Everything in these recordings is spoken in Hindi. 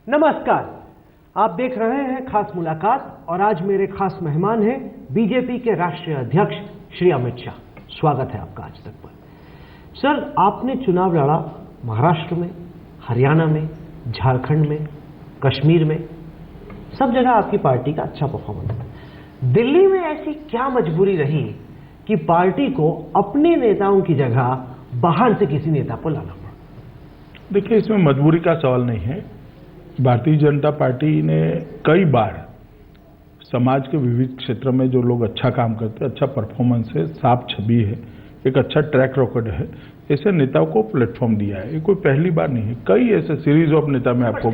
नमस्कार, आप देख रहे हैं खास मुलाकात और आज मेरे खास मेहमान हैं बीजेपी के राष्ट्रीय अध्यक्ष श्री अमित शाह। स्वागत है आपका आज तक पर। सर, आपने चुनाव लड़ा महाराष्ट्र में, हरियाणा में, झारखंड में, कश्मीर में, सब जगह आपकी पार्टी का अच्छा परफॉर्मेंस है। दिल्ली में ऐसी क्या मजबूरी रही कि पार्टी को अपने नेताओं की जगह बाहर से किसी नेता को लाना पड़ा? देखिए, इसमें मजबूरी का सवाल नहीं है। भारतीय जनता पार्टी ने कई बार समाज के विविध क्षेत्र में जो लोग अच्छा काम करते हैं, अच्छा परफॉर्मेंस है, साफ छवि है, एक अच्छा ट्रैक रिकॉर्ड है, ऐसे नेताओं को प्लेटफॉर्म दिया है। ये कोई पहली बार नहीं है। कई ऐसे सीरीज ऑफ नेता में आपको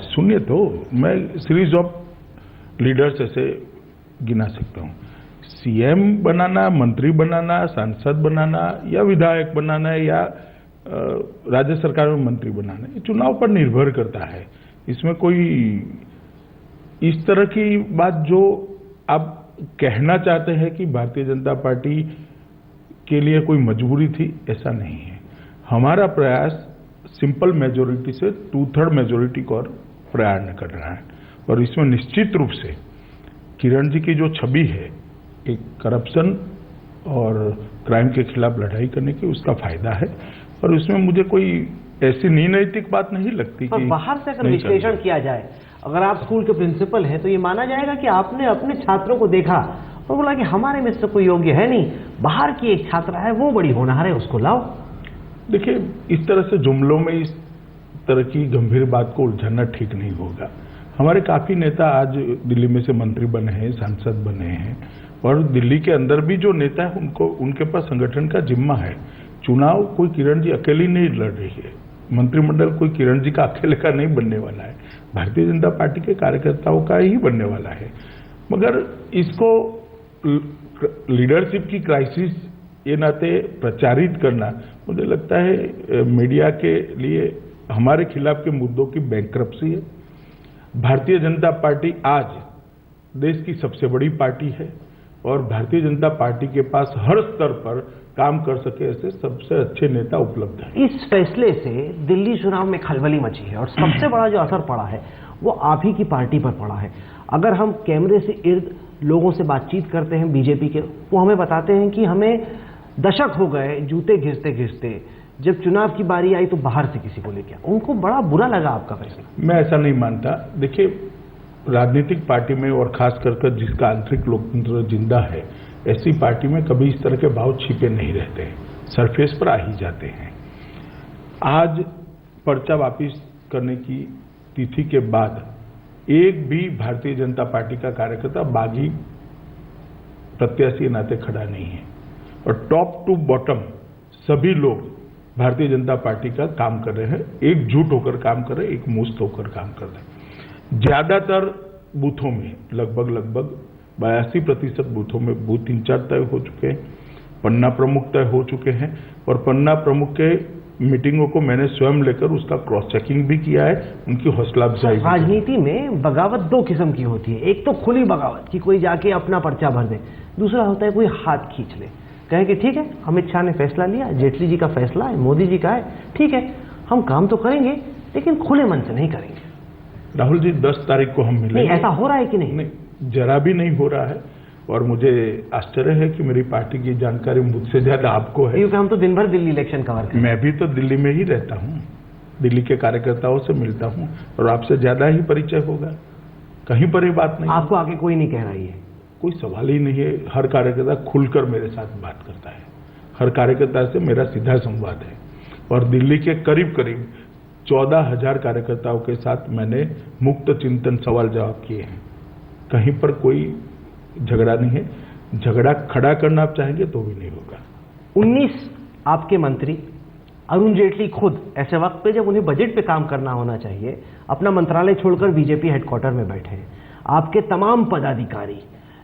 सुनिए तो मैं सीरीज ऑफ लीडर्स ऐसे गिना सकता हूँ। सीएम बनाना, मंत्री बनाना, सांसद बनाना या विधायक बनाना या राज्य सरकार में मंत्री बनाना, ये चुनाव पर निर्भर करता है। इसमें कोई इस तरह की बात जो आप कहना चाहते हैं कि भारतीय जनता पार्टी के लिए कोई मजबूरी थी, ऐसा नहीं है। हमारा प्रयास सिंपल मेजोरिटी से 2/3 मेजोरिटी को और प्रयास कर रहा है और इसमें निश्चित रूप से किरण जी की जो छवि है, एक करप्शन और क्राइम के खिलाफ लड़ाई करने की, उसका फायदा है और उसमें मुझे कोई ऐसी नैतिक बात नहीं लगती कि बाहर से अगर विश्लेषण किया जाए, अगर आप स्कूल के प्रिंसिपल हैं तो ये माना जाएगा कि आपने अपने छात्रों को देखा और बोला कि हमारे में से कोई योग्य है नहीं, बाहर की एक छात्रा है, वो बड़ी होनहार है, उसको लाओ। देखिए, इस तरह से जुमलों में इस तरह की गंभीर बात को उलझाना ठीक नहीं होगा। हमारे काफी नेता आज दिल्ली में से मंत्री बने हैं, सांसद बने हैं और दिल्ली के अंदर भी जो नेता है उनको उनके पास संगठन का जिम्मा है। चुनाव कोई किरण जी अकेली नहीं लड़ रही है, मंत्रिमंडल कोई किरण जी का अकेले का नहीं बनने वाला है, भारतीय जनता पार्टी के कार्यकर्ताओं का ही बनने वाला है। मगर इसको लीडरशिप की क्राइसिस ये नाते प्रचारित करना, मुझे लगता है मीडिया के लिए हमारे खिलाफ के मुद्दों की बैंक्रप्सी है। भारतीय जनता पार्टी आज देश की सबसे बड़ी पार्टी है और भारतीय जनता पार्टी के पास हर स्तर पर काम कर सके ऐसे सबसे अच्छे नेता उपलब्ध हैं। इस फैसले से दिल्ली चुनाव में खलबली मची है और सबसे बड़ा जो असर पड़ा है वो आप ही की पार्टी पर पड़ा है। अगर हम कैमरे से इर्द लोगों से बातचीत करते हैं बीजेपी के, वो हमें बताते हैं कि हमें दशक हो गए जूते घिसते घिसते, जब चुनाव की बारी आई तो बाहर से किसी को लेके आया। उनको बड़ा बुरा लगा आपका फैसला। मैं ऐसा नहीं मानता। देखिए, राजनीतिक पार्टी में और खास कर जिसका आंतरिक लोकतंत्र जिंदा है, ऐसी पार्टी में कभी इस तरह के भाव छिपे नहीं रहते हैं, सरफेस पर आ ही जाते हैं। आज पर्चा वापस करने की तिथि के बाद एक भी भारतीय जनता पार्टी का कार्यकर्ता बागी प्रत्याशी नाते खड़ा नहीं है और टॉप टू बॉटम सभी लोग भारतीय जनता पार्टी का काम कर रहे हैं, एकजुट होकर काम कर रहे हैं, एक मुश्त होकर काम कर रहे हैं। ज्यादातर बूथों में लगभग 82% बूथों में बूथ इंचार्ज तय हो चुके हैं, पन्ना प्रमुख तय हो चुके हैं और पन्ना प्रमुख के मीटिंगों को मैंने स्वयं लेकर उसका क्रॉस चेकिंग भी किया है, उनकी हौसला अफजाई। राजनीति में बगावत दो किस्म की होती है, एक तो खुली बगावत कि कोई जाके अपना पर्चा भर दे, दूसरा होता है कोई हाथ खींच ले, कहे कि ठीक है अमित शाह ने फैसला लिया, जेटली जी का फैसला है, मोदी जी का है, ठीक है हम काम तो करेंगे लेकिन खुले मन से नहीं करेंगे। राहुल जी, 10 तारीख को हम मिलेंगे। ऐसा हो रहा है कि नहीं? जरा भी नहीं हो रहा है और मुझे आश्चर्य है कि मेरी पार्टी की जानकारी मुझसे ज्यादा आपको है, क्योंकि हम तो दिन भर दिल्ली इलेक्शन कवर करते हैं। मैं भी तो दिल्ली में ही रहता हूँ, दिल्ली के कार्यकर्ताओं से मिलता हूँ और आपसे ज्यादा ही परिचय होगा। कहीं पर ये बात नहीं, आपको आगे कोई नहीं कह रही है? कोई सवाल ही नहीं है। हर कार्यकर्ता खुलकर मेरे साथ बात करता है, हर कार्यकर्ता से मेरा सीधा संवाद है और दिल्ली के करीब 14,000 कार्यकर्ताओं के साथ मैंने मुक्त चिंतन सवाल जवाब किए हैं। कहीं पर कोई झगड़ा नहीं है। झगड़ा खड़ा करना आप चाहेंगे तो भी नहीं होगा। 19 आपके मंत्री, अरुण जेटली खुद ऐसे वक्त पे जब उन्हें बजट पे काम करना होना चाहिए, अपना मंत्रालय छोड़कर बीजेपी हेडक्वार्टर में बैठे हैं। आपके तमाम पदाधिकारी,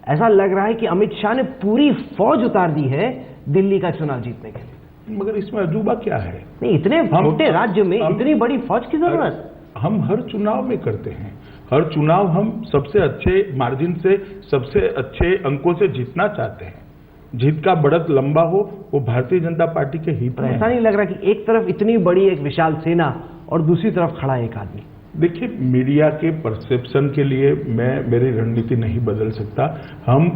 ऐसा लग रहा है कि अमित शाह ने पूरी फौज उतार दी है दिल्ली का चुनाव जीतने के लिए। मगर इसमें अजूबा क्या है? नहीं, इतने छोटे राज्य में इतनी बड़ी फौज की जरूरत? हम हर चुनाव में करते हैं, हर चुनाव हम सबसे अच्छे मार्जिन से, सबसे अच्छे अंकों से जीतना चाहते हैं। जीत का बढ़त लंबा हो, वो भारतीय जनता पार्टी के हित में। ऐसा नहीं लग रहा कि एक तरफ इतनी बड़ी एक विशाल सेना और दूसरी तरफ खड़ा एक आदमी? देखिए, मीडिया के परसेप्शन के लिए मैं मेरी रणनीति नहीं बदल सकता।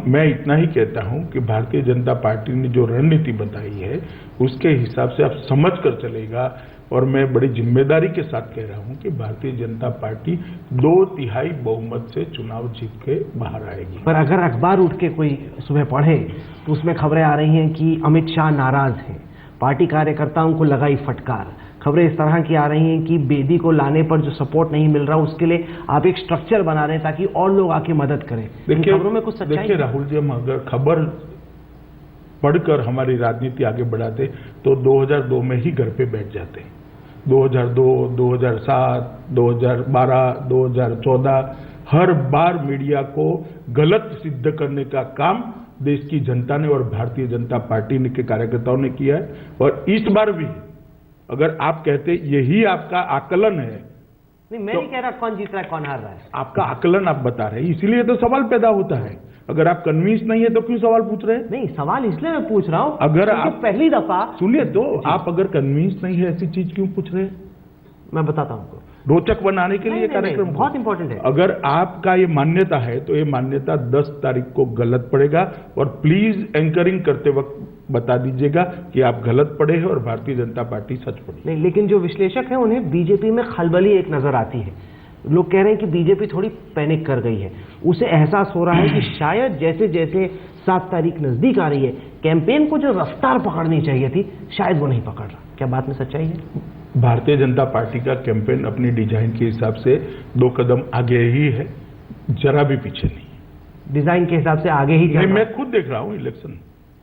मैं इतना ही कहता हूं कि भारतीय जनता पार्टी ने जो रणनीति बताई है उसके हिसाब से आप समझ कर चलेगा, और मैं बड़ी जिम्मेदारी के साथ कह रहा हूं कि भारतीय जनता पार्टी 2/3 बहुमत से चुनाव जीत के बाहर आएगी। पर अगर अखबार उठ के कोई सुबह पढ़े तो उसमें खबरें आ रही हैं कि अमित शाह नाराज हैं, पार्टी कार्यकर्ताओं को लगाई फटकार। खबरें इस तरह की आ रही हैं कि बेदी को लाने पर जो सपोर्ट नहीं मिल रहा उसके लिए आप एक स्ट्रक्चर बना रहे हैं ताकि और लोग आके मदद करें। इन खबरों में कुछ सच्चाई? देखिए राहुल जी, हम अगर खबर पढ़कर हमारी राजनीति आगे बढ़ाते तो 2002 में ही घर पे बैठ जाते। 2002, 2007, 2012, 2014 हर बार मीडिया को गलत सिद्ध करने का काम देश की जनता ने और भारतीय जनता पार्टी के कार्यकर्ताओं ने किया है। और इस बार भी अगर आप कहते यही आपका आकलन है, नहीं मैं नहीं कह रहा कौन जीत रहा है कौन हार रहा है, आपका आकलन आप बता रहे हैं, इसीलिए तो सवाल पैदा होता है। अगर आप कन्विंस नहीं है तो क्यों सवाल पूछ रहे हैं? नहीं सवाल इसलिए मैं पूछ रहा हूं अगर क्योंकि आप पहली दफा सुनिए तो आप अगर कन्विंस नहीं है ऐसी चीज क्यों पूछ रहे हैं? मैं बताता हूं आपको, रोचक बनाने के लिए नहीं, कार्यक्रम बहुत इंपॉर्टेंट है। अगर आपका ये मान्यता है तो ये मान्यता 10 तारीख को गलत पड़ेगा, और प्लीज एंकरिंग करते वक्त बता दीजिएगा कि आप गलत पढ़े हैं और भारतीय जनता पार्टी सच पढ़ी। नहीं, लेकिन जो विश्लेषक हैं उन्हें बीजेपी में खलबली एक नजर आती है। लोग कह रहे हैं कि बीजेपी थोड़ी पैनिक कर गई है, उसे एहसास हो रहा है कि शायद जैसे जैसे 7 तारीख नजदीक आ रही है कैंपेन को जो रफ्तार पकड़नी चाहिए थी शायद वो नहीं पकड़ रहा। क्या बात में सच्चाई है? भारतीय जनता पार्टी का कैंपेन अपनी डिजाइन के हिसाब से 2 कदम आगे ही है, जरा भी पीछे नहीं। डिजाइन के हिसाब से आगे ही नहीं, मैं खुद देख रहा हूं इलेक्शन।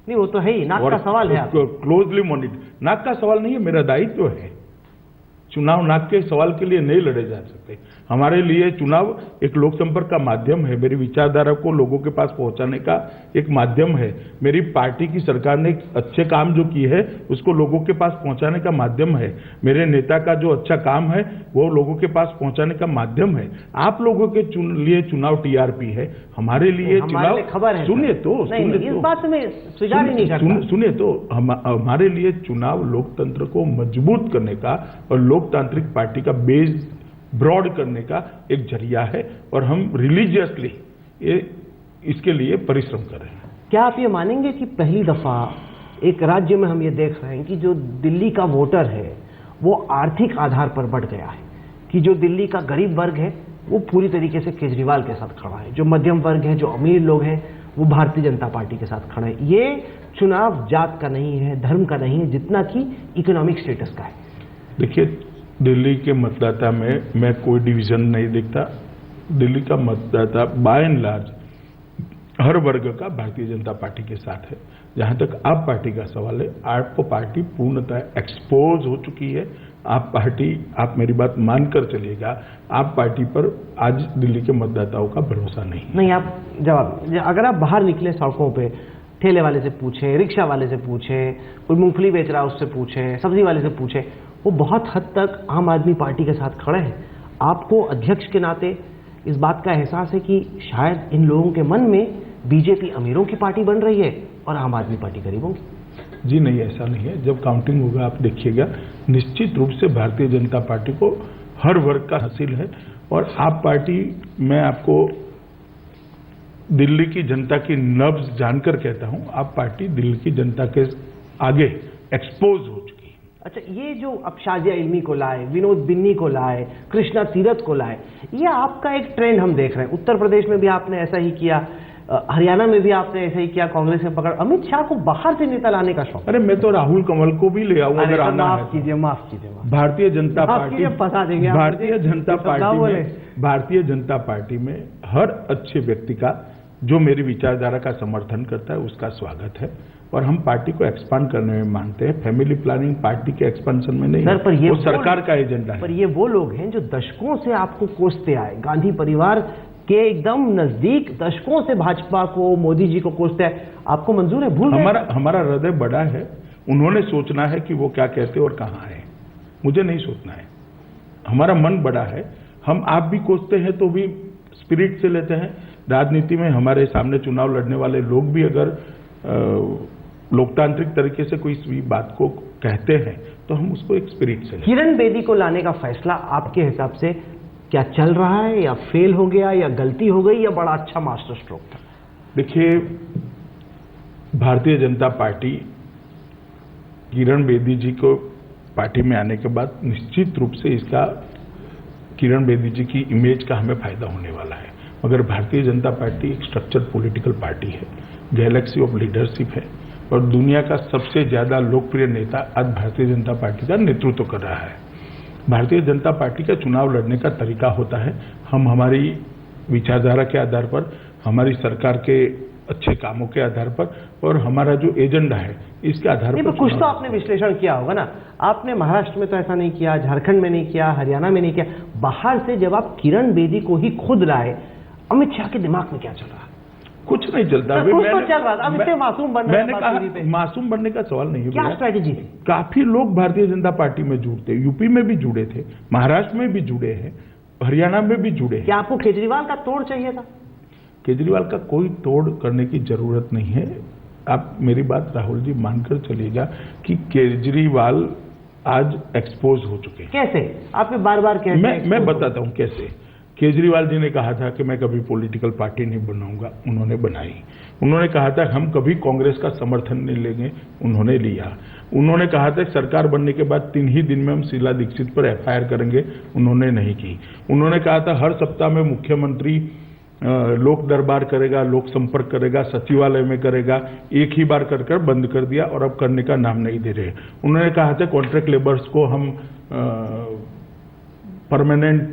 नहीं वो तो है ही, नाक का सवाल है। क्लोजली मॉनिटर, नाक का सवाल नहीं है, मेरा दायित्व है। चुनाव नाक के सवाल के लिए नहीं लड़े जा सकते। हमारे लिए चुनाव एक लोक संपर्क का माध्यम है, मेरी विचारधारा को लोगों के पास पहुंचाने का एक माध्यम है। मेरी पार्टी की सरकार ने अच्छे काम जो की है उसको लोगों के पास पहुंचाने का माध्यम है। मेरे नेता का जो अच्छा काम है वो लोगों के पास पहुंचाने का माध्यम है। आप लोगों के लिए चुनाव टीआरपी है, हमारे लिए चुनाव खबर है। सुनिए तो इस बात में स्वीकार ही नहीं करता। सुनिए तो हमारे लिए चुनाव लोकतंत्र को मजबूत करने का और लोकतांत्रिक पार्टी का बेस ब्रॉड करने का एक जरिया है, और हम रिलीजियसली इसके लिए परिश्रम कर रहे हैं। क्या आप ये मानेंगे कि पहली दफा एक राज्य में हम ये देख रहे हैं कि जो दिल्ली का वोटर है वो आर्थिक आधार पर बढ़ गया है, कि जो दिल्ली का गरीब वर्ग है वो पूरी तरीके से केजरीवाल के साथ खड़ा है, जो मध्यम वर्ग है, जो अमीर लोग हैं वो भारतीय जनता पार्टी के साथ खड़ा है। ये चुनाव जात का नहीं है, धर्म का नहीं है, जितना कि इकोनॉमिक स्टेटस का है। देखिए, दिल्ली के मतदाता में मैं कोई डिवीजन नहीं देखता। दिल्ली का मतदाता बाय एंड लार्ज हर वर्ग का भारतीय जनता पार्टी के साथ है। जहां तक आप पार्टी का सवाल है, आपको पार्टी पूर्णतः एक्सपोज हो चुकी है। आप मेरी बात मानकर चलिएगा, आप पार्टी पर आज दिल्ली के मतदाताओं का भरोसा नहीं। आप जवाब, अगर आप बाहर निकले सड़कों पे, ठेले वाले से पूछें, रिक्शा वाले से पूछें, कोई मूंगफली बेच रहा है उससे पूछें, सब्जी वाले से पूछें, वो बहुत हद तक आम आदमी पार्टी के साथ खड़े हैं। आपको अध्यक्ष के नाते इस बात का एहसास है कि शायद इन लोगों के मन में बीजेपी अमीरों की पार्टी बन रही है और आम आदमी पार्टी गरीबों की? जी नहीं, ऐसा नहीं है। जब काउंटिंग होगा आप देखिएगा, निश्चित रूप से भारतीय जनता पार्टी को हर वर्ग का हासिल है। और आप पार्टी, मैं आपको दिल्ली की जनता की नब्ज जानकर कहता हूं, आप पार्टी दिल्ली की जनता के आगे एक्सपोज हो चुकी है। अच्छा, ये जो अब शाजिया इल्मी को लाए, विनोद बिन्नी को लाए, कृष्णा तीरथ को लाए, ये आपका एक ट्रेंड हम देख रहे हैं। उत्तर प्रदेश में भी आपने ऐसा ही किया, हरियाणा में भी आपने ऐसा ही किया, कांग्रेस में पकड़। अमित शाह को बाहर से नेता लाने का शौक। अरे मैं तो राहुल कंवल को भी ले आऊं अगर आना है। माफ कीजिए। भारतीय जनता पार्टी, फंसा देंगे भारतीय जनता पार्टी में हर अच्छे व्यक्ति का जो मेरी विचारधारा का समर्थन करता है उसका स्वागत है, और हम पार्टी को एक्सपांड करने में मानते हैं। फैमिली प्लानिंग पार्टी के एक्सपेंशन में नहीं, पर ये वो सरकार का एजेंडा है। पर ये वो लोग हैं जो दशकों से आपको कोसते आए, गांधी परिवार के एकदम नजदीक, दशकों से भाजपा को, मोदी जी को कोसते आए। आपको मंजूर है? भूल हमारा हृदय बड़ा है, उन्होंने सोचना है कि वो क्या कहते और कहाँ है, मुझे नहीं सोचना है। हमारा मन बड़ा है, हम आप भी कोसते हैं तो भी स्पिरिट से लेते हैं। राजनीति में हमारे सामने चुनाव लड़ने वाले लोग भी अगर लोकतांत्रिक तरीके से कोई बात को कहते हैं तो हम उसको एक स्पिरिट से लेते हैं। किरण बेदी को लाने का फैसला आपके हिसाब से क्या चल रहा है या फेल हो गया या गलती हो गई या बड़ा अच्छा मास्टर स्ट्रोक था? देखिए, भारतीय जनता पार्टी किरण बेदी जी को पार्टी में आने के बाद निश्चित रूप से इसका किरण बेदी जी की इमेज का हमें फायदा होने वाला है। मगर भारतीय जनता पार्टी एक स्ट्रक्चर्ड पॉलिटिकल पार्टी है, गैलेक्सी ऑफ लीडरशिप है और दुनिया का सबसे ज्यादा लोकप्रिय नेता आज भारतीय जनता पार्टी का नेतृत्व कर रहा है। भारतीय जनता पार्टी का चुनाव लड़ने का तरीका होता है, हम हमारी विचारधारा के आधार पर, हमारी सरकार के अच्छे कामों के आधार पर और हमारा जो एजेंडा है इसके आधार पर। कुछ तो आपने विश्लेषण किया होगा ना। आपने महाराष्ट्र में तो ऐसा नहीं किया, झारखंड में नहीं किया, हरियाणा में नहीं किया, बाहर से जब आप किरण बेदी को ही खुद लाए, अमित शाह के दिमाग में क्या चल रहा है? कुछ नहीं चलता। कुछ तो चल रहा था। अब इतने मासूम बन रहे हैं। मैंने कहा मासूम बनने का सवाल नहीं है। क्या स्ट्रैटेजी थी? काफी लोग भारतीय जनता पार्टी में जुड़ते, यूपी में भी जुड़े थे, महाराष्ट्र में भी जुड़े हैं, हरियाणा में भी जुड़े हैं। क्या आपको केजरीवाल का तोड़ चाहिए था? केजरीवाल का कोई तोड़ करने की जरूरत नहीं है। आप मेरी बात राहुल जी मानकर चलिएगा कि केजरीवाल आज एक्सपोज हो चुके हैं। कैसे? आपने बार बार कह मैं बताता हूं कैसे। केजरीवाल जी ने कहा था कि मैं कभी पॉलिटिकल पार्टी नहीं बनाऊंगा, उन्होंने बनाई। उन्होंने कहा था हम कभी कांग्रेस का समर्थन नहीं लेंगे, उन्होंने लिया। उन्होंने कहा था सरकार बनने के बाद 3 ही दिन में हम शीला दीक्षित पर एफआईआर करेंगे, उन्होंने नहीं की। उन्होंने कहा था हर सप्ताह में मुख्यमंत्री लोक दरबार करेगा, लोक संपर्क करेगा, सचिवालय में करेगा, एक ही बार कर बंद कर दिया और अब करने का नाम नहीं दे रहे। उन्होंने कहा था कॉन्ट्रैक्ट लेबर्स को हम परमानेंट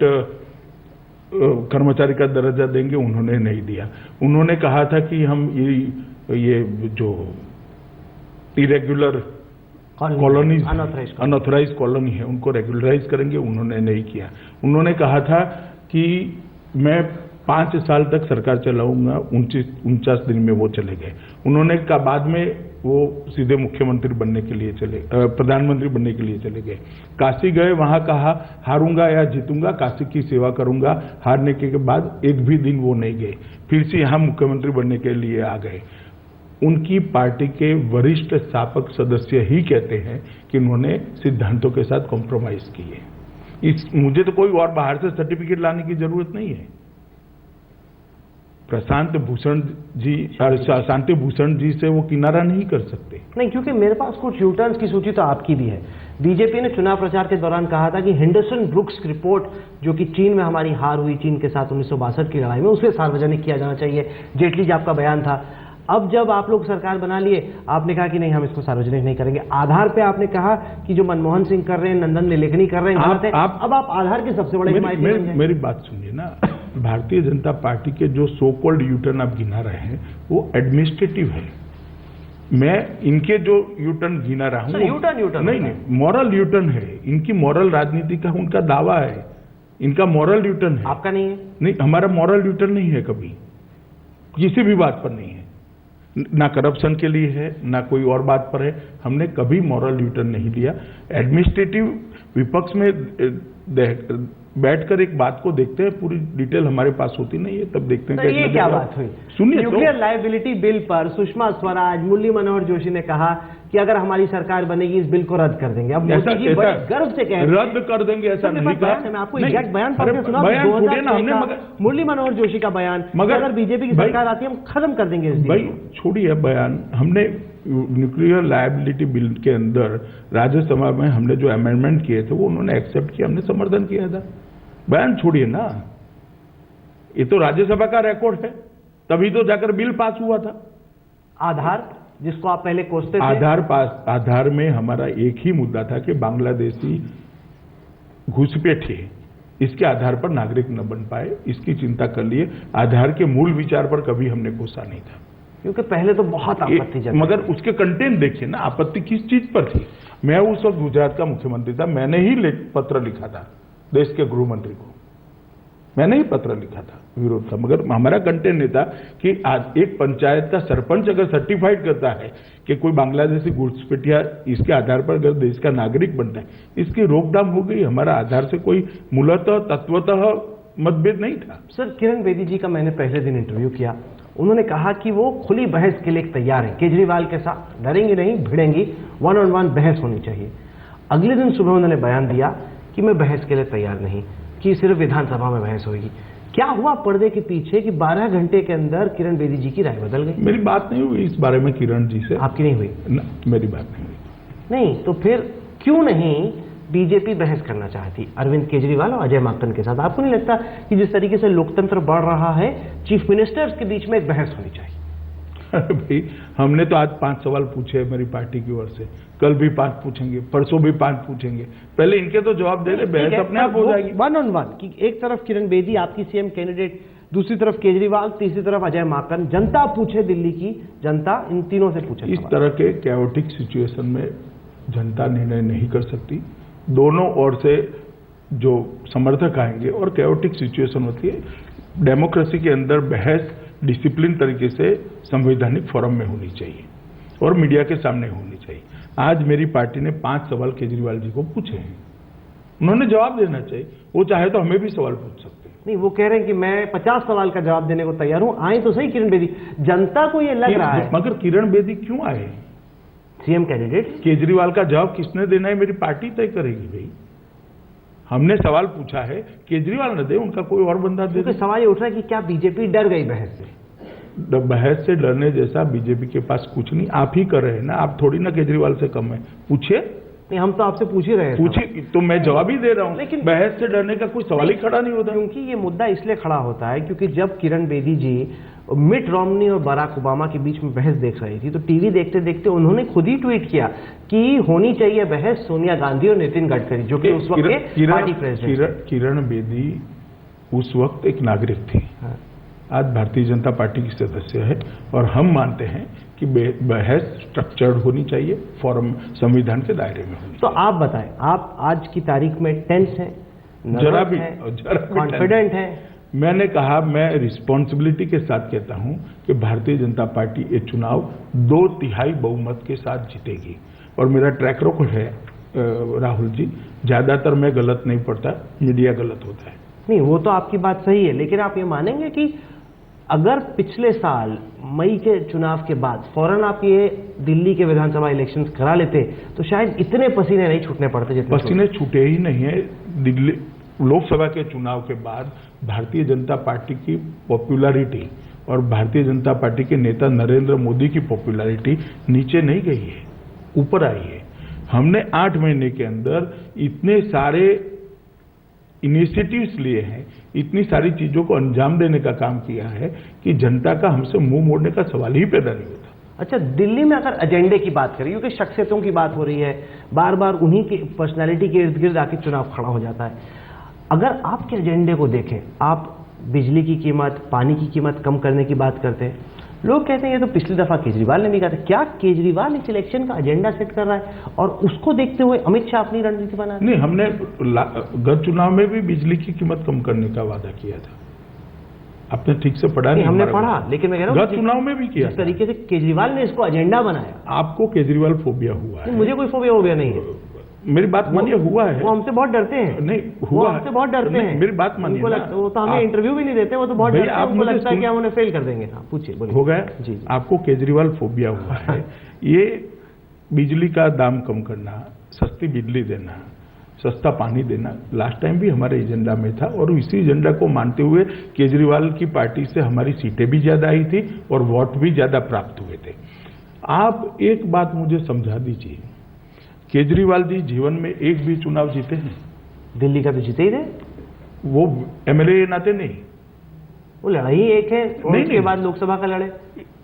कर्मचारी का दर्जा देंगे, उन्होंने नहीं दिया। उन्होंने कहा था कि हम ये जो इरेगुलर कॉलोनीज, अनऑथराइज कॉलोनी है, उनको रेगुलराइज करेंगे, उन्होंने नहीं किया। उन्होंने कहा था कि मैं 5 साल तक सरकार चलाऊंगा, 49 दिन में वो चले गए। उन्होंने कहा बाद में वो सीधे मुख्यमंत्री बनने के लिए प्रधानमंत्री बनने के लिए चले गए। काशी गए, वहां कहा हारूंगा या जीतूंगा, काशी की सेवा करूंगा। हारने के बाद एक भी दिन वो नहीं गए, फिर से यहां मुख्यमंत्री बनने के लिए आ गए। उनकी पार्टी के वरिष्ठ स्थापक सदस्य ही कहते हैं कि उन्होंने सिद्धांतों के साथ कॉम्प्रोमाइज किए। मुझे तो कोई और बाहर से सर्टिफिकेट लाने की जरूरत नहीं है। शांति भूषण जी से वो किनारा नहीं कर सकते। नहीं, क्योंकि मेरे पास कुछ यूटर्न्स की सूची तो आपकी भी है। बीजेपी ने चुनाव प्रचार के दौरान कहा था कि हेंडरसन ब्रुक्स रिपोर्ट, जो कि चीन में हमारी हार हुई चीन के साथ 1962 की लड़ाई में, उसे सार्वजनिक किया जाना चाहिए। जेटली जी आपका बयान था। अब जब आप लोग सरकार बना लिए, आपने कहा कि नहीं हम इसको सार्वजनिक नहीं करेंगे। आधार पे आपने कहा कि जो मनमोहन सिंह कर रहे हैं, नंदन निलेकनी कर रहे हैं, अब आप आधार के सबसे बड़े मेरी बात सुनिए ना। भारतीय जनता पार्टी के जो सो कॉल्ड यूटर्न आप गिना रहे हैं वो एडमिनिस्ट्रेटिव है। मैं इनके जो यूटर्न गिना रहा हूं यूटर्न नहीं, मॉरल यूटर्न है। इनकी मॉरल राजनीति का उनका दावा है, इनका मॉरल यूटर्न है। आपका नहीं है? नहीं, हमारा मॉरल यूटर्न नहीं है, कभी किसी भी बात पर नहीं है। ना करप्शन के लिए है, ना कोई और बात पर है। हमने कभी मॉरल यूटर्न नहीं लिया। एडमिनिस्ट्रेटिव विपक्ष में बैठकर एक बात को देखते हैं, पूरी डिटेल हमारे पास होती नहीं है, तब देखते हैं। ये क्या बात हुई? सुनिए, न्यूक्लियर लायबिलिटी बिल पर सुषमा स्वराज, मुरली मनोहर जोशी ने कहा कि अगर हमारी सरकार बनेगी इस बिल को रद्द कर देंगे। अब मोदी जी बड़े गर्व से कह रहे हैं रद्द कर देंगे, ऐसा नहीं कहा। मैं आपको एग्जैक्ट बयान पढ़ के सुना, मुरली मनोहर जोशी का बयान, मगर अगर बीजेपी की सरकार आती है हम खत्म कर देंगे। भाई छोड़िए बयान। हमने न्यूक्लियर लायबिलिटी बिल के अंदर राज्यसभा में हमने जो अमेंडमेंट किए थे वो उन्होंने एक्सेप्ट किया, हमने समर्थन किया था। बयान छोड़िए ना, ये तो राज्यसभा का रिकॉर्ड है, तभी तो जाकर बिल पास हुआ था। आधार, जिसको आप पहले कोसते थे, आधार में हमारा एक ही मुद्दा था कि बांग्लादेशी घुसपैठ है, इसके आधार पर नागरिक न बन पाए, इसकी चिंता कर लिए। आधार के मूल विचार पर कभी हमने कोसा नहीं था, क्योंकि पहले तो बहुत आपत्ति जताई। मगर उसके कंटेंट देखिए ना, आपत्ति किस चीज पर थी। मैं उस वक्त गुजरात का मुख्यमंत्री था, मैंने ही पत्र लिखा था देश के गृह मंत्री को, मैंने ही पत्र लिखा था, विरोध था। मगर हमारा कंटेंट नहीं था कि आज एक पंचायत का सरपंच अगर सर्टिफाइड करता है कि कोई बांग्लादेशी घुसपैठिया इसके आधार पर अगर देश का नागरिक बनता है, इसकी रोकथाम हो गई। हमारा आधार से कोई मूलतः तत्वतः मतभेद नहीं था। सर, किरण बेदी जी का मैंने पहले दिन इंटरव्यू किया, उन्होंने कहा कि वो खुली बहस के लिए तैयार है, केजरीवाल के साथ डरेंगी नहीं, भिड़ेंगी, 1-on-1 बहस होनी चाहिए। अगले दिन सुबह उन्होंने बयान दिया कि मैं बहस के लिए तैयार नहीं। कि सिर्फ विधानसभा में बहस होगी। क्या हुआ पर्दे के पीछे कि 12 घंटे के अंदर किरण बेदी जी की राय बदल गई? मेरी बात नहीं हुई इस बारे में किरण जी से। आपकी नहीं हुई? मेरी बात नहीं हुई। नहीं तो फिर क्यों नहीं बीजेपी बहस करना चाहती अरविंद केजरीवाल और अजय माकन के साथ? आपको नहीं लगता कि जिस तरीके से लोकतंत्र बढ़ रहा है, चीफ मिनिस्टर्स के बीच में एक बहस होनी चाहिए? अरे भाई, हमने तो आज 5 सवाल पूछे मेरी पार्टी की ओर से, कल भी 5 पूछेंगे, परसों भी 5 पूछेंगे। पहले इनके तो जवाब दे दे, बहस अपने आप हो जाएगी। 1 on 1 कि एक तरफ किरण बेदी आपकी सीएम कैंडिडेट, दूसरी तरफ केजरीवाल, तीसरी तरफ अजय माकन। जनता पूछे, दिल्ली की जनता इन तीनों से पूछे। इस तरह के कैओटिक सिचुएशन में जनता निर्णय नहीं कर सकती। दोनों ओर से जो समर्थक आएंगे और कैओटिक सिचुएशन होती है, डेमोक्रेसी के अंदर बहस डिसिप्लिन तरीके से संवैधानिक फोरम में होनी चाहिए और मीडिया के सामने होनी चाहिए। आज मेरी पार्टी ने 5 सवाल केजरीवाल जी को पूछे हैं, उन्होंने जवाब देना चाहिए। वो चाहे तो हमें भी सवाल पूछ सकते हैं। नहीं, वो कह रहे हैं कि मैं 50 सवाल का जवाब देने को तैयार हूं, आए तो सही किरण बेदी। जनता को ये लग रहा है। मगर किरण बेदी क्यों आए? सीएम कैंडिडेट केजरीवाल का जवाब किसने देना है? मेरी पार्टी तय करेगी भाई। हमने सवाल पूछा है, केजरीवाल न दे, उनका कोई और बंदा दे। क्योंकि सवाल ये उठ रहा है कि क्या बीजेपी डर गई बहस से? बहस से डरने जैसा बीजेपी के पास कुछ नहीं। आप ही कर रहे हैं ना, आप थोड़ी ना केजरीवाल से कम है। पूछे? नहीं, हम तो आपसे पूछ ही रहे हैं। पूछे तो मैं जवाब ही दे रहा हूं। लेकिन बहस से डरने का कोई सवाल ही खड़ा नहीं होता। क्योंकि ये मुद्दा इसलिए खड़ा होता है क्योंकि जब किरण बेदी जी मिट रोमनी और बराक ओबामा के बीच में बहस देख रही थी, तो टीवी देखते देखते उन्होंने खुद ही ट्वीट किया कि होनी चाहिए बहस सोनिया गांधी और नितिन गडकरी, जो कि उस वक्त के पार्टी प्रेसिडेंट। किरण बेदी उस वक्त एक नागरिक थी। हाँ। आज भारतीय जनता पार्टी की सदस्य है और हम मानते हैं कि बहस स्ट्रक्चर्ड होनी चाहिए, फोरम संविधान के दायरे में होनी। तो आप बताएं, आप आज की तारीख में टेंस हैं, जरा भी कॉन्फिडेंट हैं? मैंने कहा, मैं रिस्पॉन्सिबिलिटी के साथ कहता हूं कि भारतीय जनता पार्टी ये चुनाव 2/3 बहुमत के साथ जीतेगी और मेरा ट्रैक रिकॉर्ड है राहुल जी, ज्यादातर मैं गलत नहीं पड़ता, मीडिया गलत होता है। नहीं, वो तो आपकी बात सही है, लेकिन आप ये मानेंगे कि अगर पिछले साल मई के चुनाव के बाद फौरन आप ये दिल्ली के विधानसभा इलेक्शंस करा लेते तो शायद इतने पसीने नहीं छूटने पड़ते जितने पसीने छूटे ही नहीं है। दिल्ली लोकसभा के चुनाव के बाद भारतीय जनता पार्टी की पॉपुलैरिटी और भारतीय जनता पार्टी के नेता नरेंद्र मोदी की पॉपुलैरिटी नीचे नहीं गई है, ऊपर आई है। हमने 8 महीने के अंदर इतने सारे इनिशिएटिव्स लिए हैं, इतनी सारी चीजों को अंजाम देने का काम किया है कि जनता का हमसे मुंह मोड़ने का सवाल ही पैदा नहीं होता। अच्छा, दिल्ली में अगर एजेंडे की बात करें, क्योंकि शख्सियतों की बात हो रही है, बार बार उन्हीं की पर्सनैलिटी के इर्द गिर्द आके चुनाव खड़ा हो जाता है। अगर आपके एजेंडे को देखें, आप बिजली की कीमत, पानी की कीमत कम करने की बात करते हैं, लोग कहते हैं ये तो पिछली दफा केजरीवाल ने भी कहा था। क्या केजरीवाल इस इलेक्शन का एजेंडा सेट कर रहा है और उसको देखते हुए अमित शाह अपनी रणनीति बना रहे हैं? नहीं, हमने गत चुनाव में भी बिजली की कीमत कम करने का वादा किया था। आपने ठीक से पढ़ा नहीं? हमने पढ़ा, लेकिन मैं कह रहा हूं गत चुनाव में भी किया। जिस तरीके से केजरीवाल ने इसको एजेंडा बनाया। आपको केजरीवाल फोबिया हुआ है? मुझे कोई फोबिया हो गया नहीं है। मेरी बात मानिए, हुआ है। वो हमसे बहुत डरते हैं। नहीं, वो हुआ हमसे बहुत डरते हैं। मेरी बात मानिए ना। वो तो हमें इंटरव्यू भी नहीं देते, वो तो बहुत डरते हैं। उनको लगता है कि हम उन्हें फेल कर देंगे। हाँ, पूछिए, बोलिए। हो गया जी। आपको केजरीवाल फोबिया हुआ है। ये बिजली का दाम कम करना, सस्ती बिजली देना, सस्ता पानी देना लास्ट टाइम भी हमारे एजेंडा में था और इसी एजेंडा को मानते हुए केजरीवाल की पार्टी से हमारी सीटें भी ज्यादा आई थी और वोट भी ज्यादा प्राप्त हुए थे। आप एक बात मुझे समझा दीजिए, केजरीवाल जी जीवन में एक भी चुनाव जीते हैं? दिल्ली का तो जीते ही थे। वो एमएलए नाते नहीं, वो लड़ाई एक है और उसके बाद लोकसभा का लड़े।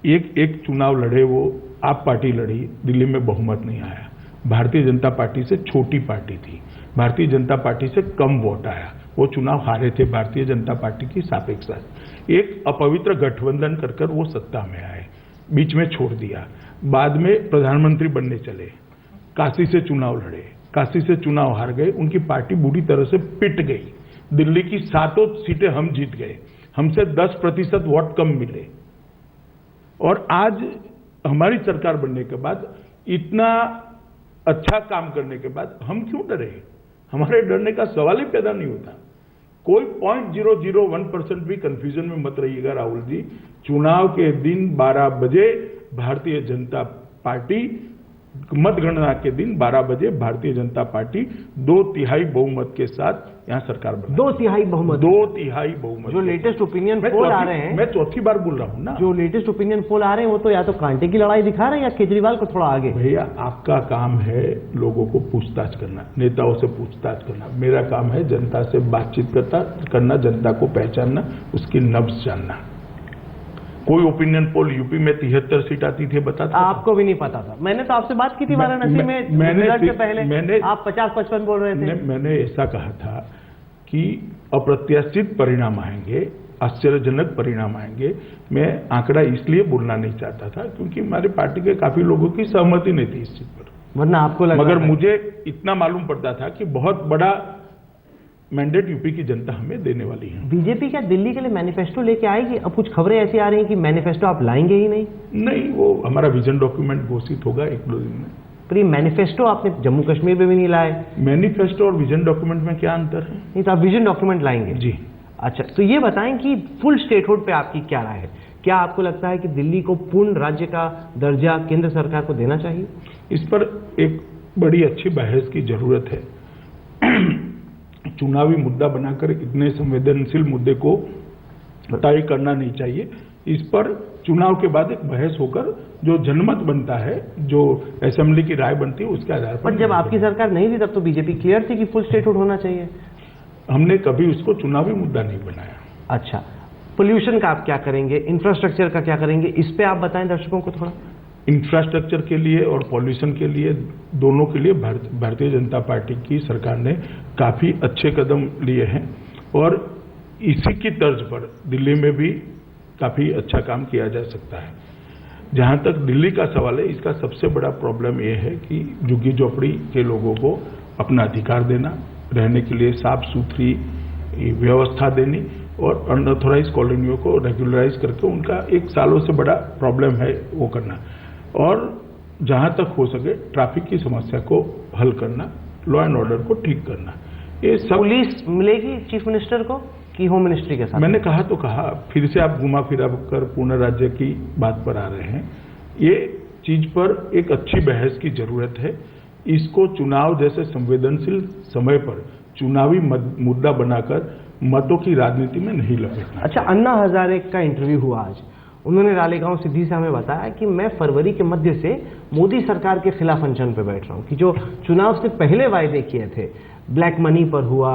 एक चुनाव लड़े, वो आप पार्टी लड़ी, दिल्ली में बहुमत नहीं आया। भारतीय जनता पार्टी से छोटी पार्टी थी, भारतीय जनता पार्टी से कम वोट आया, वो चुनाव हारे थे भारतीय जनता पार्टी की सापेक्ष। एक अपवित्र गठबंधन कर वो सत्ता में आए, बीच में छोड़ दिया, बाद में प्रधानमंत्री बनने चले, काशी से चुनाव लड़े, काशी से चुनाव हार गए, उनकी पार्टी बुरी तरह से पिट गई। दिल्ली की 7 सीटें हम जीत गए, हमसे 10% वोट कम मिले। और आज हमारी सरकार बनने के बाद, इतना अच्छा काम करने के बाद हम क्यों डरे? हमारे डरने का सवाल ही पैदा नहीं होता। कोई 0.001% भी कंफ्यूजन में मत रहिएगा राहुल जी। चुनाव के दिन 12 बजे भारतीय जनता पार्टी, मतगणना के दिन 12 बजे भारतीय जनता पार्टी 2/3 बहुमत के साथ यहाँ सरकार बना। 2/3 बहुमत। 2/3 बहुमत। जो लेटेस्ट ओपिनियन पोल आ रहे हैं, मैं चौथी बार बोल रहा हूँ ना, जो लेटेस्ट ओपिनियन पोल आ रहे हैं वो तो या तो कांटे की लड़ाई दिखा रहे हैं या केजरीवाल को थोड़ा आगे। भैया आपका काम है लोगों को पूछताछ करना, नेताओं से पूछताछ करना। मेरा काम है जनता से बातचीत करना, जनता को पहचानना, उसकी नब्ज जानना। कोई ओपिनियन पोल यूपी में 73 सीट आती थी बताता था? आपको भी नहीं पता था। मैंने तो आपसे बात की थी वाराणसी में रिजल्ट से पहले, आप 50-55 बोल रहे थे। मैंने ऐसा कहा था कि अप्रत्याशित परिणाम आएंगे, आश्चर्यजनक परिणाम आएंगे। मैं आंकड़ा इसलिए बोलना नहीं चाहता था क्योंकि हमारी पार्टी के काफी लोगों की सहमति नहीं थी इस चीज पर, वरना आपको लगा। मगर मुझे इतना मालूम पड़ता था कि बहुत बड़ा मैंडेट यूपी की जनता हमें देने वाली है। बीजेपी क्या दिल्ली के लिए मैनिफेस्टो लेके आएगी? अब कुछ खबरें ऐसी आ रही हैं कि मैनिफेस्टो आप लाएंगे ही नहीं। नहीं, वो हमारा विजन डॉक्यूमेंट घोषित होगा 1-2 दिन में। पर ये मैनिफेस्टो आपने जम्मू कश्मीर में भी नहीं लाए। मैनिफेस्टो और विजन डॉक्यूमेंट में क्या अंतर है? नहीं तो आप विजन डॉक्यूमेंट लाएंगे? जी। अच्छा, तो ये बताएं कि फुल स्टेटहुड पे आपकी क्या राय है? क्या आपको लगता है कि दिल्ली को पूर्ण राज्य का दर्जा केंद्र सरकार को देना चाहिए? इस पर एक बड़ी अच्छी बहस की जरूरत है। चुनावी मुद्दा बनाकर इतने संवेदनशील मुद्दे को तय करना नहीं चाहिए। इस पर चुनाव के बाद एक बहस होकर जो जनमत बनता है, जो असेंबली की राय बनती है, उसके आधार पर। जब आपकी सरकार नहीं थी तब तो बीजेपी क्लियर थी कि फुल स्टेटहुड होना चाहिए। हमने कभी उसको चुनावी मुद्दा नहीं बनाया। अच्छा, पोल्यूशन का आप क्या करेंगे? इंफ्रास्ट्रक्चर का क्या करेंगे? इस पे आप बताएं दर्शकों को थोड़ा। इंफ्रास्ट्रक्चर के लिए और पॉल्यूशन के लिए, दोनों के लिए भारतीय जनता पार्टी की सरकार ने काफी अच्छे कदम लिए हैं और इसी की तर्ज पर दिल्ली में भी काफी अच्छा काम किया जा सकता है। जहां तक दिल्ली का सवाल है, इसका सबसे बड़ा प्रॉब्लम यह है कि झुग्गी झोपड़ी के लोगों को अपना अधिकार देना, रहने के लिए साफ सुथरी व्यवस्था देनी और अनऑथोराइज कॉलोनियों को रेगुलराइज करके उनका 1 सालों से बड़ा प्रॉब्लम है वो करना, और जहां तक हो सके ट्रैफिक की समस्या को हल करना, लॉ एंड ऑर्डर को ठीक करना। ये सब। पुलिस मिलेगी चीफ मिनिस्टर को कि होम मिनिस्ट्री के साथ? मैंने कहा तो कहा, फिर से आप घुमा फिरा कर पूर्ण राज्य की बात पर आ रहे हैं। ये चीज पर एक अच्छी बहस की जरूरत है। इसको चुनाव जैसे संवेदनशील समय पर चुनावी मुद्दा बनाकर मतों की राजनीति में नहीं लपेटना। अच्छा, अन्ना हजारे का इंटरव्यू हुआ आज। उन्होंने रालेगांव सिद्धि से हमें बताया कि मैं फरवरी के मध्य से मोदी सरकार के खिलाफ अनशन पे बैठ रहा हूं, कि जो चुनाव से पहले वायदे किए थे, ब्लैक मनी पर हुआ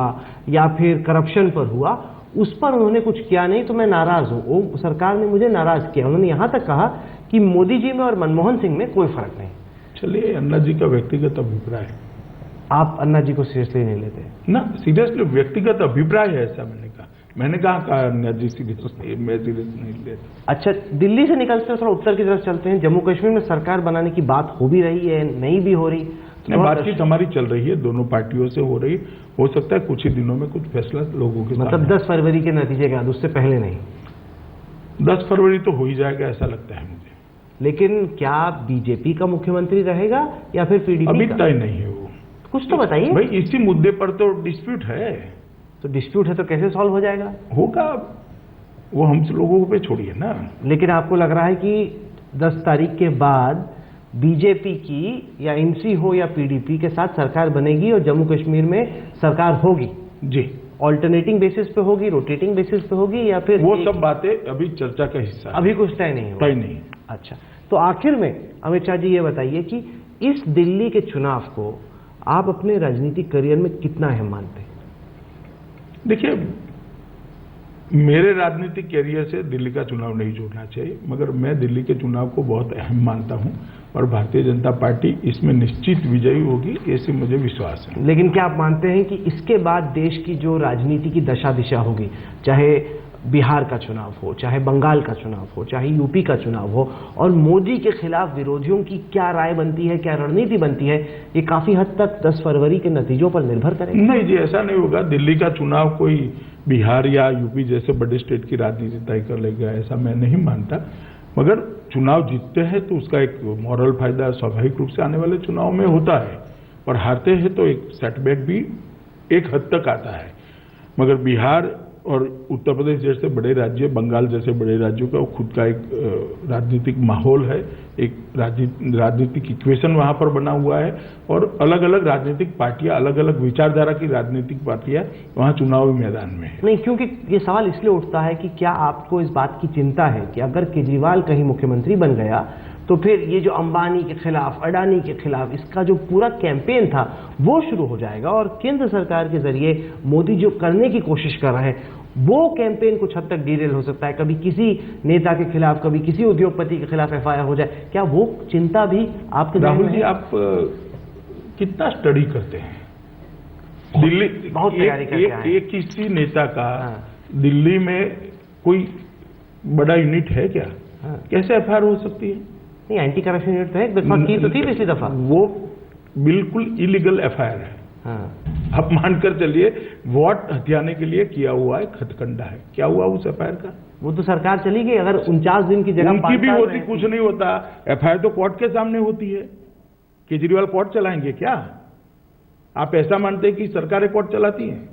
या फिर करप्शन पर हुआ, उस पर उन्होंने कुछ किया नहीं, तो मैं नाराज हूं, वो सरकार ने मुझे नाराज किया। उन्होंने यहां तक कहा कि मोदी जी में और मनमोहन सिंह में कोई फर्क नहीं। चलिए, अन्ना जी का व्यक्तिगत अभिप्राय है। आप अन्ना जी को सीरियसली नहीं लेते? ना, सीरियसली व्यक्तिगत अभिप्राय है, ऐसा मैंने कहा अन्ना जी सीरियस मैं सीरियस नहीं लेता। अच्छा, दिल्ली से निकलते हैं थोड़ा उत्तर की तरफ चलते हैं। जम्मू कश्मीर में सरकार बनाने की बात हो भी रही है, नहीं भी हो रही? बातचीत हमारी चल रही है, दोनों पार्टियों से हो रही। हो सकता है कुछ ही दिनों में कुछ फैसला लोगों के मतलब 10 फरवरी के नतीजे के बाद, उससे पहले नहीं? 10 फरवरी तो हो ही जाएगा ऐसा लगता है मुझे। लेकिन क्या बीजेपी का मुख्यमंत्री रहेगा या फिर पीडीपी? अभी तय नहीं है वो। कुछ तो बताइए भाई, इसी मुद्दे पर तो डिस्प्यूट है। तो डिस्प्यूट है तो कैसे सॉल्व हो जाएगा? होगा, वो हम लोगों पे छोड़िए ना। लेकिन आपको लग रहा है कि 10 तारीख के बाद बीजेपी की या एनसी हो या पीडीपी के साथ सरकार बनेगी और जम्मू कश्मीर में सरकार होगी? जी। ऑल्टरनेटिंग बेसिस पे होगी, रोटेटिंग बेसिस पे होगी, या फिर वो सब बातें अभी चर्चा का हिस्सा है। अभी कुछ तय नहीं? तय नहीं। अच्छा, तो आखिर में अमित शाह जी ये बताइए कि इस दिल्ली के चुनाव को आप अपने राजनीतिक करियर में कितना अहम मानते हैं? देखिए, मेरे राजनीतिक कैरियर से दिल्ली का चुनाव नहीं जोड़ना चाहिए, मगर मैं दिल्ली के चुनाव को बहुत अहम मानता हूं और भारतीय जनता पार्टी इसमें निश्चित विजयी होगी, ऐसे मुझे विश्वास है। लेकिन क्या आप मानते हैं कि इसके बाद देश की जो राजनीति की दशा दिशा होगी, चाहे बिहार का चुनाव हो, चाहे बंगाल का चुनाव हो, चाहे यूपी का चुनाव हो, और मोदी के खिलाफ विरोधियों की क्या राय बनती है, क्या रणनीति बनती है, ये काफी हद तक 10 फरवरी के नतीजों पर निर्भर करेगा? नहीं जी, ऐसा नहीं होगा। दिल्ली का चुनाव कोई बिहार या यूपी जैसे बड़े स्टेट की राजनीति तय कर लेगा, ऐसा मैं नहीं मानता। मगर चुनाव जीतते हैं तो उसका एक मॉरल फायदा स्वाभाविक रूप से आने वाले चुनाव में होता है, और हारते हैं तो एक सेटबैक भी एक हद तक आता है। मगर बिहार और उत्तर प्रदेश जैसे बड़े राज्य, बंगाल जैसे बड़े राज्यों का खुद का एक राजनीतिक माहौल है, एक राजनीतिक इक्वेशन वहां पर बना हुआ है और अलग अलग राजनीतिक पार्टियां, अलग अलग विचारधारा की राजनीतिक पार्टियां वहां चुनावी मैदान में है। नहीं, क्योंकि ये सवाल इसलिए उठता है कि क्या आपको इस बात की चिंता है कि अगर केजरीवाल कहीं मुख्यमंत्री बन गया तो फिर ये जो अंबानी के खिलाफ, अडानी के खिलाफ इसका जो पूरा कैंपेन था वो शुरू हो जाएगा और केंद्र सरकार के जरिए मोदी जो करने की कोशिश कर रहे हैं वो कैंपेन कुछ हद तक डीरेल हो सकता है, कभी किसी नेता के खिलाफ, कभी किसी उद्योगपति के खिलाफ एफआईआर हो जाए। क्या वो चिंता भी आपके राहुल जी, आप कितना स्टडी करते हैं? दिल्ली बहुत तैयारी करके आए। एक किसी नेता का दिल्ली में कोई बड़ा यूनिट है क्या? कैसे एफआईआर हो सकती है? नहीं, एंटी करप्शन यूनिट तो है, एक दफा की तो थी पिछली दफा। वो बिल्कुल इलीगल एफआईआर है। आप मानकर चलिए वोट हथियाने के लिए किया हुआ है, खतकंडा है। क्या हुआ उस एफआईआर का? वो तो सरकार चली गई। अगर 49 दिन की जगह उनकी भी होती, कुछ नहीं होता। एफआईआर तो कोर्ट के सामने होती है। केजरीवाल कोर्ट चलाएंगे क्या? आप ऐसा मानते हैं कि सरकारें कोर्ट चलाती हैं?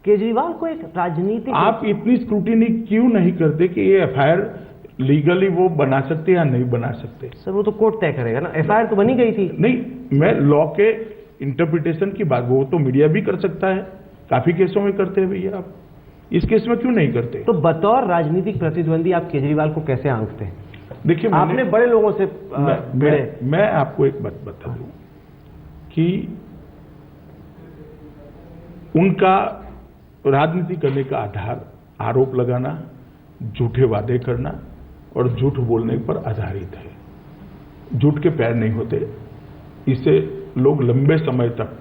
केजरीवाल को एक राजनीतिक, आप इतनी स्क्रूटिनी क्यों नहीं करते कि ये एफआईआर लीगली वो बना सकते या नहीं बना सकते? सर वो तो कोर्ट तय करेगा ना, एफआईआर तो बनी गई थी। नहीं, मैं लॉ के इंटरप्रिटेशन की बात, वो तो मीडिया भी कर सकता है, काफी केसों में करते हैं भैया, आप इस केस में क्यों नहीं करते? तो बतौर राजनीतिक प्रतिद्वंदी आप केजरीवाल को कैसे आंकते हैं? देखिए, आपने बड़े लोगों से मैं आपको एक बात बता दूं कि उनका राजनीति करने का आधार आरोप लगाना, झूठे वादे करना और झूठ बोलने पर आधारित है। झूठ के पैर नहीं होते, इससे लोग लंबे समय तक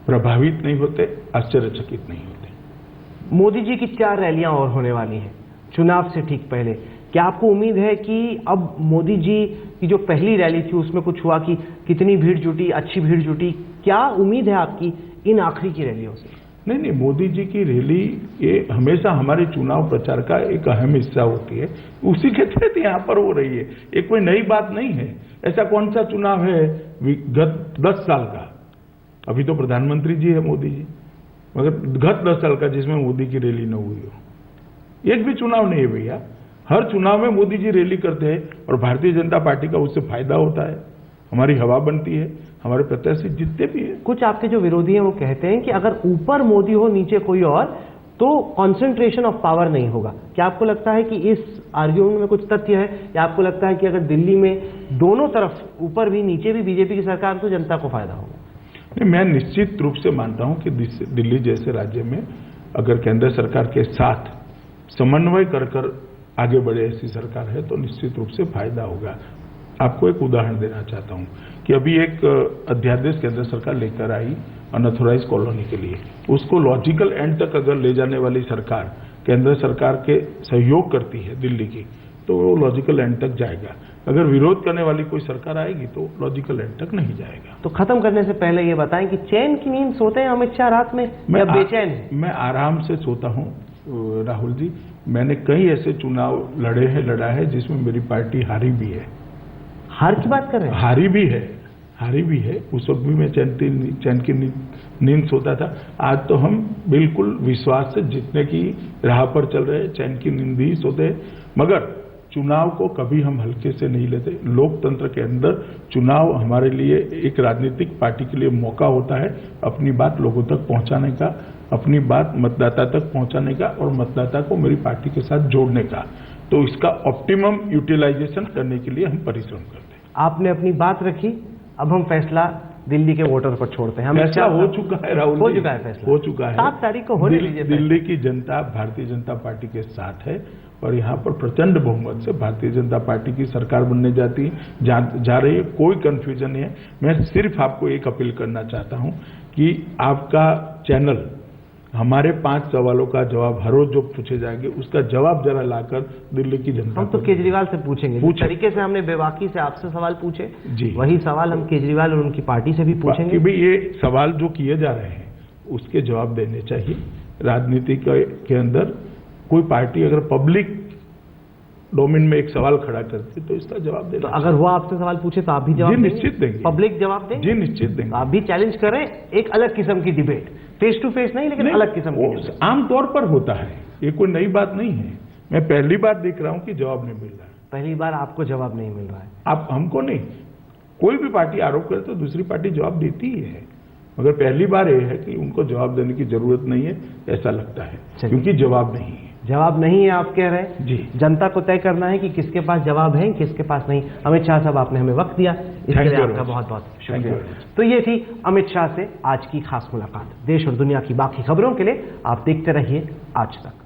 प्रभावित नहीं होते, आश्चर्यचकित नहीं होते। मोदी जी की 4 रैलियां और होने वाली हैं चुनाव से ठीक पहले। क्या आपको उम्मीद है कि अब मोदी जी की जो पहली रैली थी उसमें कुछ हुआ कि कितनी भीड़ जुटी, अच्छी भीड़ जुटी? क्या उम्मीद है आपकी इन आखिरी की रैलियों से? नहीं, मोदी जी की रैली ये हमेशा हमारे चुनाव प्रचार का एक अहम हिस्सा होती है, उसी के तहत यहाँ पर हो रही है। ये कोई नई बात नहीं है। ऐसा कौन सा चुनाव है गत 10 साल का? अभी तो प्रधानमंत्री जी है मोदी जी, मगर गत 10 साल का जिसमें मोदी की रैली न हुई हो, एक भी चुनाव नहीं है भैया। हर चुनाव में मोदी जी रैली करते हैं और भारतीय जनता पार्टी का उससे फायदा होता है, हमारी हवा बनती है, हमारे प्रत्याशी जितने भी हैं। कुछ आपके जो विरोधी हैं वो कहते हैं कि अगर ऊपर मोदी हो नीचे कोई और तो कंसंट्रेशन ऑफ पावर नहीं होगा। क्या आपको लगता है कि इस आर्ग्यूमेंट में कुछ तथ्य है, या आपको लगता है कि अगर दिल्ली में दोनों तरफ, ऊपर भी नीचे भी बीजेपी की सरकार, तो जनता को फायदा होगा? नहीं, मैं निश्चित रूप से मानता हूं कि दिल्ली जैसे राज्य में अगर केंद्र सरकार के साथ समन्वय कर आगे बढ़े ऐसी सरकार है तो निश्चित रूप से फायदा होगा। आपको एक उदाहरण देना चाहता हूं कि अभी एक अध्यादेश केंद्र सरकार लेकर आई अनऑथोराइज कॉलोनी के लिए। उसको लॉजिकल एंड तक अगर ले जाने वाली सरकार केंद्र सरकार के सहयोग करती है दिल्ली की, तो वो लॉजिकल एंड तक जाएगा। अगर विरोध करने वाली कोई सरकार आएगी तो लॉजिकल एंड तक नहीं जाएगा। तो खत्म करने से पहले ये बताएं कि चैन की नींद सोते हैं अमित शाह रात में या बेचैन है? मैं आराम से सोता हूं राहुल जी। मैंने कई ऐसे चुनाव लड़ा है जिसमें मेरी पार्टी हारी भी है। हार की बात कर रहे हैं? हारी भी है। उस वक्त भी मैं चैन की नींद सोता था। आज तो हम बिल्कुल विश्वास से जीतने की राह पर चल रहे हैं, चैन की नींद ही सोते हैं। मगर चुनाव को कभी हम हल्के से नहीं लेते। लोकतंत्र के अंदर चुनाव हमारे लिए एक राजनीतिक पार्टी के लिए मौका होता है अपनी बात लोगों तक पहुंचाने का, अपनी बात मतदाता तक पहुंचाने का और मतदाता को मेरी पार्टी के साथ जोड़ने का। तो इसका ऑप्टिमम यूटिलाइजेशन करने के लिए हम परिश्रम करते हैं। आपने अपनी बात रखी, अब हम फैसला दिल्ली के वोटर पर छोड़ते हैं। फैसला हो चुका है राहुल, हो चुका है फैसला, हो चुका है। 7 तारीख को होने दीजिए। दिल्ली की जनता भारतीय जनता पार्टी के साथ है और यहाँ पर प्रचंड बहुमत से भारतीय जनता पार्टी की सरकार बनने जा रही है। कोई कंफ्यूजन नहीं है। मैं सिर्फ आपको एक अपील करना चाहता हूँ कि आपका चैनल हमारे 5 सवालों का जवाब हर रोज जो पूछे जाएंगे उसका जवाब जरा लाकर दिल्ली की जनता हम तो केजरीवाल से पूछेंगे। जिस तरीके से हमने बेबाकी से आपसे सवाल पूछे जी, वही सवाल हम केजरीवाल और उनकी पार्टी से भी पूछेंगे कि भाई ये सवाल जो किए जा रहे हैं उसके जवाब देने चाहिए। राजनीति के अंदर कोई पार्टी अगर पब्लिक डोमेन में एक सवाल खड़ा करती है तो इसका जवाब तो देना। अगर वो आपसे सवाल पूछे तो आप भी जवाब जी, देंगे? निश्चित देंगे। पब्लिक जवाब देंगे? जी निश्चित देंगे। तो आप भी चैलेंज करें एक अलग किस्म की डिबेट, फेस टू फेस नहीं लेकिन अलग किस्म की डिबेट। आमतौर पर होता है, ये कोई नई बात नहीं है। मैं पहली बार देख रहा हूं कि जवाब नहीं मिल रहा है। पहली बार आपको जवाब नहीं मिल रहा है? आप हमको नहीं, कोई भी पार्टी आरोप करे तो दूसरी पार्टी जवाब देती ही है, मगर पहली बार ये है कि उनको जवाब देने की जरूरत नहीं है ऐसा लगता है, क्योंकि जवाब नहीं है। जवाब नहीं है आप कह रहे हैं? जी। जनता को तय करना है कि किसके पास जवाब है किसके पास नहीं। अमित शाह साहब आपने हमें वक्त दिया, इसके लिए आपका बहुत बहुत शुक्रिया। तो ये थी अमित शाह से आज की खास मुलाकात। देश और दुनिया की बाकी खबरों के लिए आप देखते रहिए आज तक।